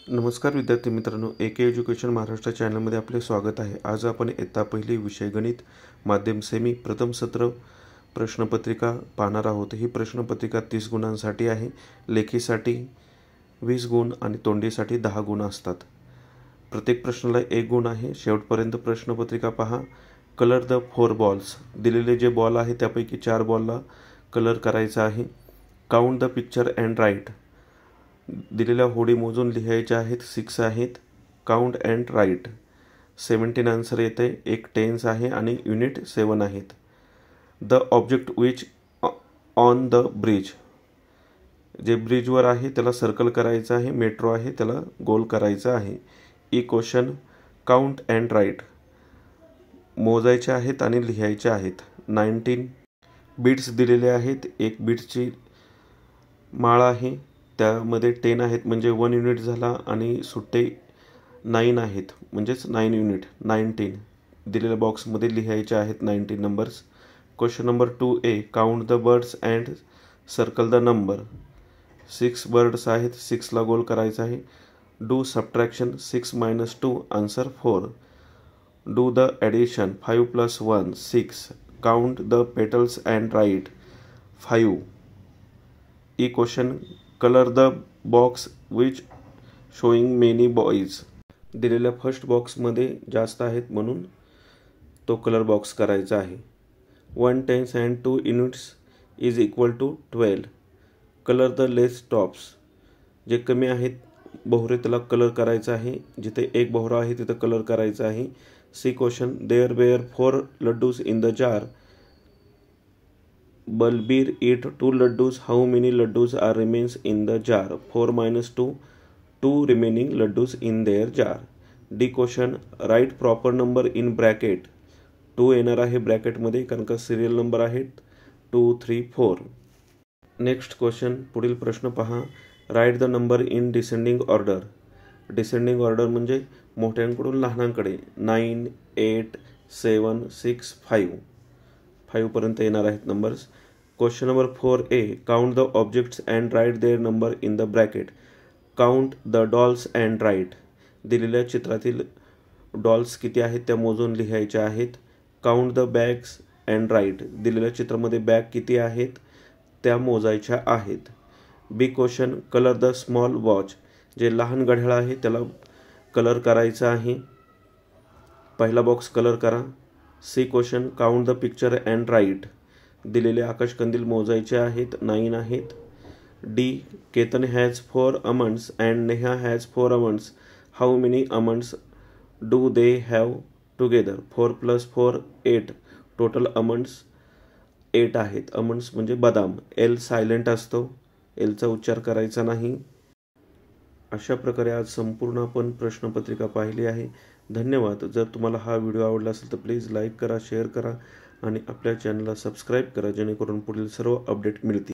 नमस्कार विद्यार्थी मित्रांनो, AK एज्युकेशन महाराष्ट्र चॅनलमध्ये आपले स्वागत आहे। आज आपण इयत्ता पहिली विषय गणित माध्यम सेमी प्रथम सत्र प्रश्नपत्रिका पाहणार आहोत। ही प्रश्नपत्रिका 30 गुणांसाठी आहे। लेखीसाठी 20 गुण आणि तोंडीसाठी 10 गुण असतात। प्रत्येक प्रश्नाला 1 गुण आहे। शेवटपर्यंत प्रश्नपत्रिका पहा। कलर द 4 बॉल्स, दिलेले जे बॉल आहे त्यापैकी 4 बॉलला कलर करायचा आहे। Count the picture and write, दिलेल्या होडी मोजून लिहायच्या आहेत। 6 आहेत। काउंट अँड राईट 17 आन्सर येते। एक टेन्स आहे आणि युनिट 7 आहेत। The object which on the bridge, जे ब्रिजवर आहे त्याला सर्कल करायचं आहे। मेट्रो आहे त्याला गोल करायचं आहे। क्वेश्चन काउंट अँड राईट, मोजायचे आहेत आणि लिहायचे आहेत। 19 बीट्स दिलेले आहेत। एक बीट्सची माळ आहे, त्यामध्ये 10 आहेत म्हणजे 1 युनिट झाला आणि सुट्टे 9 आहेत म्हणजेच 9 युनिट। 19 दिलेल्या बॉक्समध्ये लिहायचे आहेत 19 numbers. Question number 2A, count the birds and circle the number. 6 birds आहेत, 6ला गोल करायचा आहे। Do subtraction 6 - 2 answer 4। Do the addition 5 + 1 6। Count the petals and write 5। Question colour the box which showing many boys, दिलेल्या first बॉक्समध्ये जास्त आहेत म्हणून तो कलर बॉक्स करायचा आहे। 1 tens and 2 units is equal to 12। Colour the less tops, जे कमी आहेत बोहरे त्याला कलर करायचा आहे। जिथे एक बोहरा आहे तिथे कलर करायचा आहे। Question there were 4 laddoos in the jar, Balbir eat 2 laddus. How many laddus are remains in the jar? 4 - 2, 2 remaining laddus in their jar. Question write proper number in bracket. 2 येणार आहे ब्रॅकेट मध्ये कारण का सिरियल नंबर आहेत 2 3 4। Next question, पुढील प्रश्न पहा। Write the number in descending order. Descending order म्हणजे मोठ्यांकडून लहानांकडे। 9 8 7 6 5 पर्यंत येणार आहेत numbers. Question number 4A, count the objects and write their number in the bracket. Count the dolls and write, दिलेल्या चित्रातील डॉल्स किती आहेत त्या मोजून लिहायच्या आहेत। Count the bags and write, दिलेल्या चित्रामध्ये बॅग किती आहेत त्या मोजायच्या आहेत। Question colour the small watch, जे लहान घड्याळ आहे त्याला कलर करायचं आहे। पहिला बॉक्स कलर करा। Question count the picture and write, दिलेले आकाशकंदील मोजायचे आहेत। 9 आहेत। Ketan has 4 almonds and Neha has 4 almonds. How many almonds do they have together? 4 + 4 8, total almonds 8 आहेत। almonds म्हणजे बदाम। एल सायलेंट असतो, एलचा उच्चार करायचा नाही। अशा प्रकारे आज संपूर्ण आपण प्रश्नपत्रिका पाहिली आहे। धन्यवाद। जर तुम्हाला हा व्हिडिओ आवडला असेल तर प्लीज लाईक करा, शेअर करा आणि आपल्या चॅनलला सबस्क्राईब करा जेणेकरून पुढील सर्व अपडेट मिळतील।